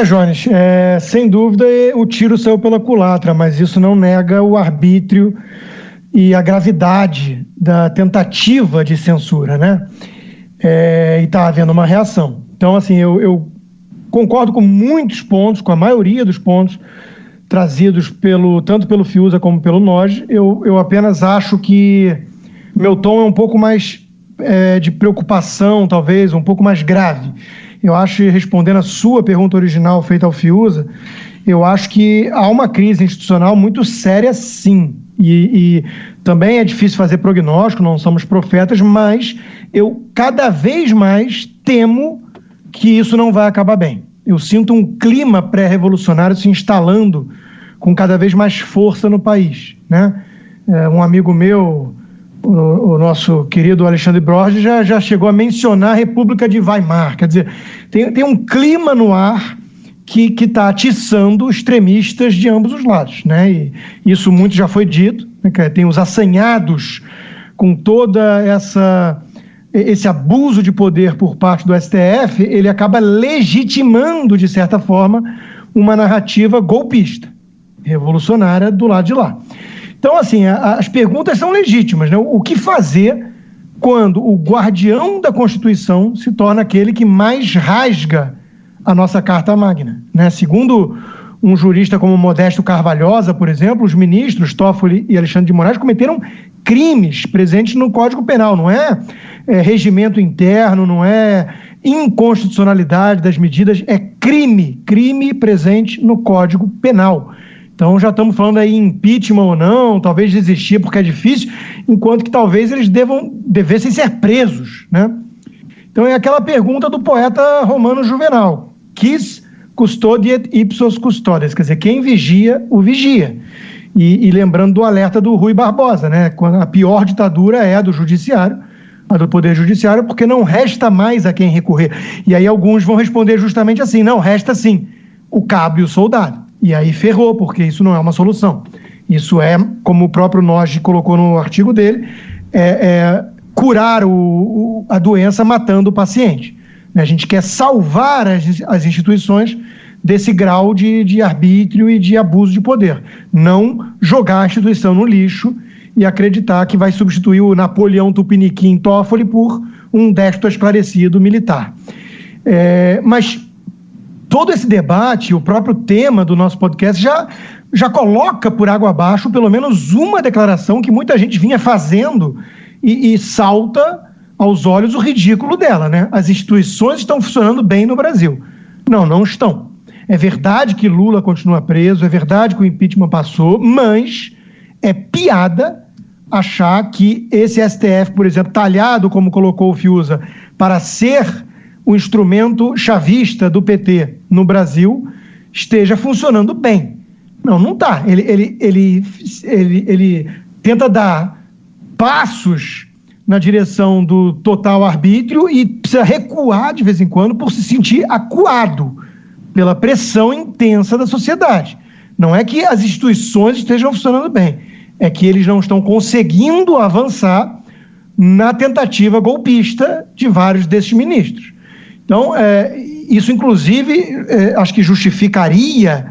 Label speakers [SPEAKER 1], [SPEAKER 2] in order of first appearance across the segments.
[SPEAKER 1] Jones, sem dúvida o tiro saiu pela culatra, mas isso não nega o arbítrio e a gravidade da tentativa de censura, né? E está havendo uma reação. Então, assim, eu concordo com muitos pontos, com a maioria dos pontos trazidos tanto pelo Fiuza como pelo Nagy. Eu apenas acho que meu tom é um pouco mais de preocupação, talvez, um pouco mais grave. Eu acho, respondendo a sua pergunta original feita ao Fiuza, eu acho que há uma crise institucional muito séria, sim. E também é difícil fazer prognóstico, não somos profetas, mas eu cada vez mais temo que isso não vai acabar bem. Eu sinto um clima pré-revolucionário se instalando com cada vez mais força no país, né? Um amigo meu, o nosso querido Alexandre Borges, já chegou a mencionar a República de Weimar. Quer dizer, tem um clima no ar que está atiçando extremistas de ambos os lados, né? E isso muito já foi dito, né? Tem os assanhados com toda esse abuso de poder por parte do STF, ele acaba legitimando, de certa forma, uma narrativa golpista, revolucionária do lado de lá. Então, assim, as perguntas são legítimas, né? O que fazer quando o guardião da Constituição se torna aquele que mais rasga a nossa Carta Magna, né? Segundo um jurista como Modesto Carvalhosa, por exemplo, os ministros Toffoli e Alexandre de Moraes cometeram crimes presentes no Código Penal. Não é regimento interno, não é inconstitucionalidade das medidas, é crime presente no Código Penal. Então já estamos falando aí em impeachment ou não, talvez desistir porque é difícil, enquanto que talvez eles devessem ser presos, né? Então é aquela pergunta do poeta romano Juvenal: quis custodiet ipsos custodes, quer dizer, quem vigia, o vigia. E lembrando do alerta do Rui Barbosa, né? Quando a pior ditadura é a do judiciário, a do poder judiciário, porque não resta mais a quem recorrer. E aí alguns vão responder justamente assim: não, resta sim o cabo e o soldado. E aí ferrou, porque isso não é uma solução. Isso é, como o próprio Nagy colocou no artigo dele, curar a doença matando o paciente. A gente quer salvar as instituições desse grau de arbítrio e de abuso de poder. Não jogar a instituição no lixo e acreditar que vai substituir o Napoleão Tupiniquim Toffoli por um déspota esclarecido militar. Mas todo esse debate, o próprio tema do nosso podcast, já coloca por água abaixo pelo menos uma declaração que muita gente vinha fazendo e salta aos olhos o ridículo dela, né? As instituições estão funcionando bem no Brasil. Não estão. É verdade que Lula continua preso, é verdade que o impeachment passou, mas é piada achar que esse STF, por exemplo, talhado, como colocou o Fiuza, para ser o instrumento chavista do PT no Brasil, esteja funcionando bem. Não está. Ele tenta dar passos na direção do total arbítrio e precisa recuar de vez em quando por se sentir acuado pela pressão intensa da sociedade. Não é que as instituições estejam funcionando bem, é que eles não estão conseguindo avançar na tentativa golpista de vários desses ministros. Então, isso inclusive acho que justificaria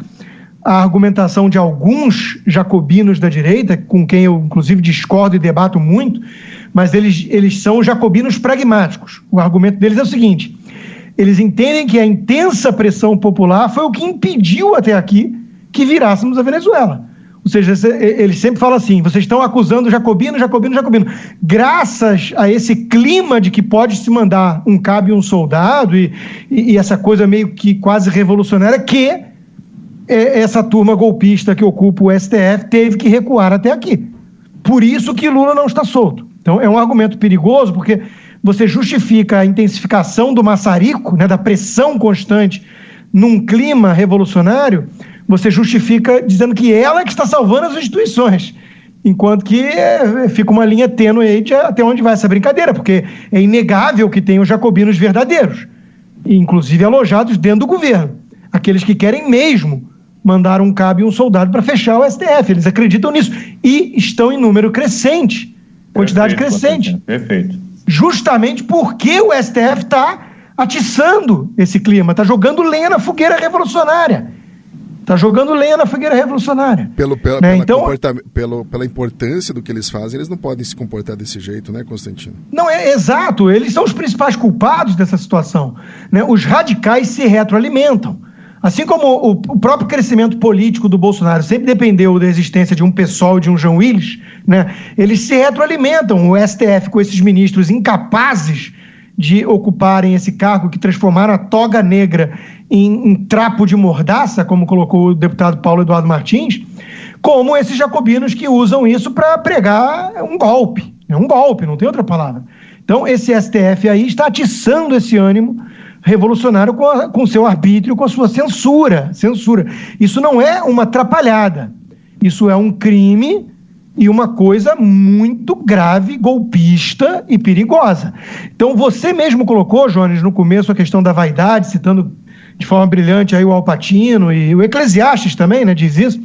[SPEAKER 1] a argumentação de alguns jacobinos da direita, com quem eu inclusive discordo e debato muito, mas eles são jacobinos pragmáticos. O argumento deles é o seguinte: eles entendem que a intensa pressão popular foi o que impediu até aqui que virássemos a Venezuela. Ou seja, eles sempre falam assim: vocês estão acusando jacobino. Graças a esse clima de que pode se mandar um cabo e um soldado e essa coisa meio que quase revolucionária, que essa turma golpista que ocupa o STF teve que recuar até aqui. Por isso que Lula não está solto. Então é um argumento perigoso, porque você justifica a intensificação do maçarico, né, da pressão constante num clima revolucionário, você justifica dizendo que ela é que está salvando as instituições, enquanto que fica uma linha tênue aí de até onde vai essa brincadeira, porque é inegável que tem os jacobinos verdadeiros, inclusive alojados dentro do governo, aqueles que querem mesmo mandar um cabo e um soldado para fechar o STF, eles acreditam nisso, e estão em número crescente, quantidade crescente.
[SPEAKER 2] Perfeito.
[SPEAKER 1] Justamente porque o STF está atiçando esse clima, está jogando lenha na fogueira revolucionária.
[SPEAKER 2] Pela importância do que eles fazem, eles não podem se comportar desse jeito, né, Constantino?
[SPEAKER 1] Não, exato, eles são os principais culpados dessa situação, né? Os radicais se retroalimentam. Assim como o próprio crescimento político do Bolsonaro sempre dependeu da existência de um PSOL e de um João Willis, né? Eles se retroalimentam, o STF com esses ministros incapazes de ocuparem esse cargo, que transformaram a toga negra em trapo de mordaça, como colocou o deputado Paulo Eduardo Martins, como esses jacobinos que usam isso para pregar um golpe. É um golpe, não tem outra palavra. Então, esse STF aí está atiçando esse ânimo revolucionário com seu arbítrio, com a sua censura. Isso não é uma atrapalhada. Isso é um crime e uma coisa muito grave, golpista e perigosa. Então, você mesmo colocou, Jones, no começo a questão da vaidade, citando de forma brilhante aí o Al Pacino e o Eclesiastes também, né, diz isso.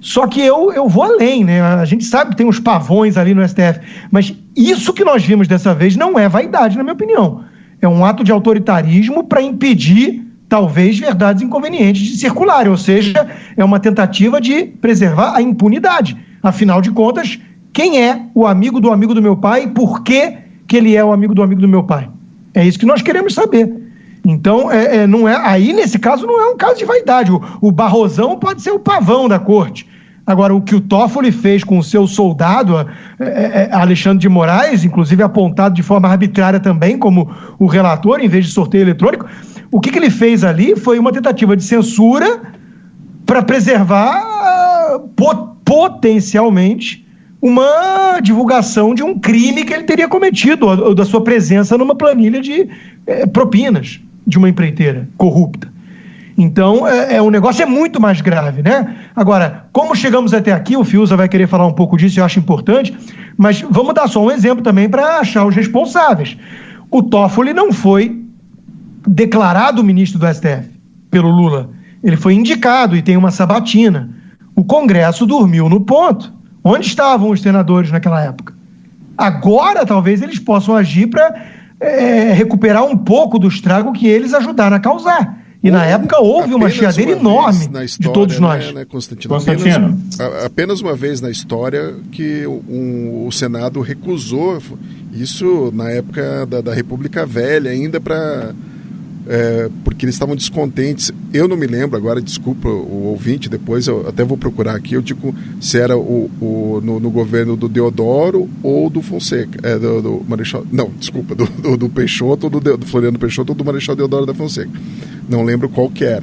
[SPEAKER 1] Só que eu vou além, né? A gente sabe que tem uns pavões ali no STF, mas isso que nós vimos dessa vez não é vaidade, na minha opinião. É um ato de autoritarismo para impedir, talvez, verdades inconvenientes de circularem, ou seja, é uma tentativa de preservar a impunidade. Afinal de contas, quem é o amigo do meu pai e por que ele é o amigo do meu pai? É isso que nós queremos saber. Então, não é, aí nesse caso não é um caso de vaidade. O Barrosão pode ser o pavão da corte. Agora, o que o Toffoli fez com o seu soldado, Alexandre de Moraes, inclusive apontado de forma arbitrária também como o relator, em vez de sorteio eletrônico, o que ele fez ali foi uma tentativa de censura para preservar potencialmente uma divulgação de um crime que ele teria cometido, ou da sua presença numa planilha de propinas de uma empreiteira corrupta. Então, o negócio é muito mais grave, né? Agora, como chegamos até aqui, o Fiuza vai querer falar um pouco disso, eu acho importante, mas vamos dar só um exemplo também para achar os responsáveis. O Toffoli não foi declarado ministro do STF pelo Lula. Ele foi indicado e tem uma sabatina. O Congresso dormiu no ponto. Onde estavam os senadores naquela época? Agora, talvez, eles possam agir para recuperar um pouco do estrago que eles ajudaram a causar. E na época houve uma chiadeira enorme de todos nós.
[SPEAKER 2] Né, Constantino? Apenas uma vez na história que o Senado recusou isso na época da República Velha, ainda porque eles estavam descontentes. Eu não me lembro agora, desculpa o ouvinte, depois eu até vou procurar aqui, eu digo se era no governo do Deodoro ou do Fonseca, do Marechal, não, desculpa, do Peixoto, do Floriano Peixoto ou do Marechal Deodoro da Fonseca. Não lembro qual que era,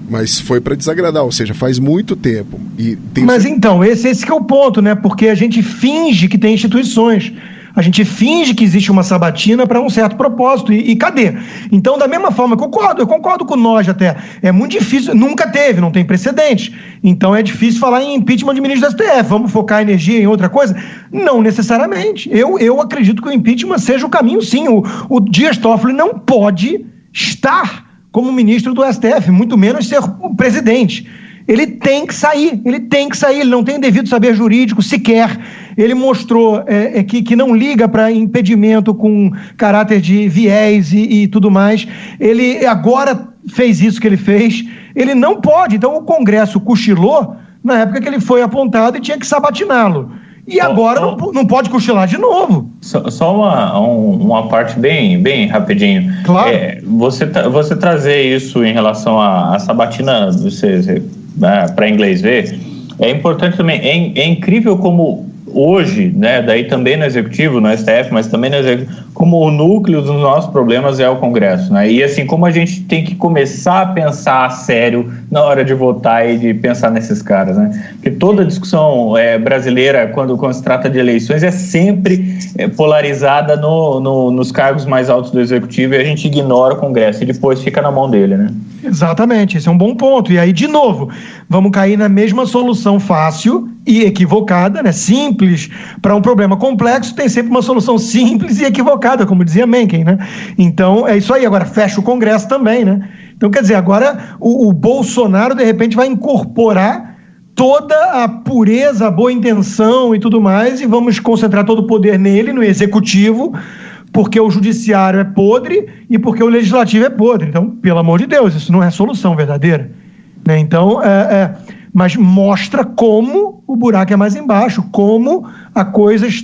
[SPEAKER 2] mas foi para desagradar, ou seja, faz muito tempo.
[SPEAKER 1] Mas então, esse que é o ponto, né? Porque a gente finge que tem instituições. A gente finge que existe uma sabatina para um certo propósito. E cadê? Então, da mesma forma, eu concordo com nós até. É muito difícil, nunca teve, não tem precedentes. Então é difícil falar em impeachment de ministro do STF. Vamos focar a energia em outra coisa? Não necessariamente. Eu acredito que o impeachment seja o caminho, sim. O Dias Toffoli não pode estar como ministro do STF, muito menos ser o presidente. Ele tem que sair, ele não tem devido saber jurídico sequer. Ele mostrou que não liga para impedimento com caráter de viés e tudo mais. Ele agora fez isso que ele fez. Ele não pode. Então o Congresso cochilou na época que ele foi apontado e tinha que sabatiná-lo. E agora não pode cochilar de novo.
[SPEAKER 3] Só uma parte bem rapidinho.
[SPEAKER 1] Claro.
[SPEAKER 3] Você trazer isso em relação à sabatina, para inglês ver, é importante também. É incrível como hoje, né, daí também no Executivo, no STF, mas também no Executivo, como o núcleo dos nossos problemas é o Congresso, né? E assim, como a gente tem que começar a pensar a sério na hora de votar e de pensar nesses caras, né? Porque toda discussão brasileira, quando se trata de eleições, é sempre polarizada nos cargos mais altos do Executivo, e a gente ignora o Congresso e depois fica na mão dele, né?
[SPEAKER 1] Exatamente, esse é um bom ponto. E aí, de novo, vamos cair na mesma solução fácil e equivocada, né? Simples para um problema complexo, tem sempre uma solução simples e equivocada, como dizia Mencken, né? Então, é isso aí. Agora, fecha o Congresso também, né? Então, quer dizer, agora o Bolsonaro, de repente, vai incorporar toda a pureza, a boa intenção e tudo mais, e vamos concentrar todo o poder nele, no Executivo, porque o judiciário é podre e porque o legislativo é podre. Então, pelo amor de Deus, isso não é solução verdadeira, né? Então, mas mostra como o buraco é mais embaixo, como a coisa está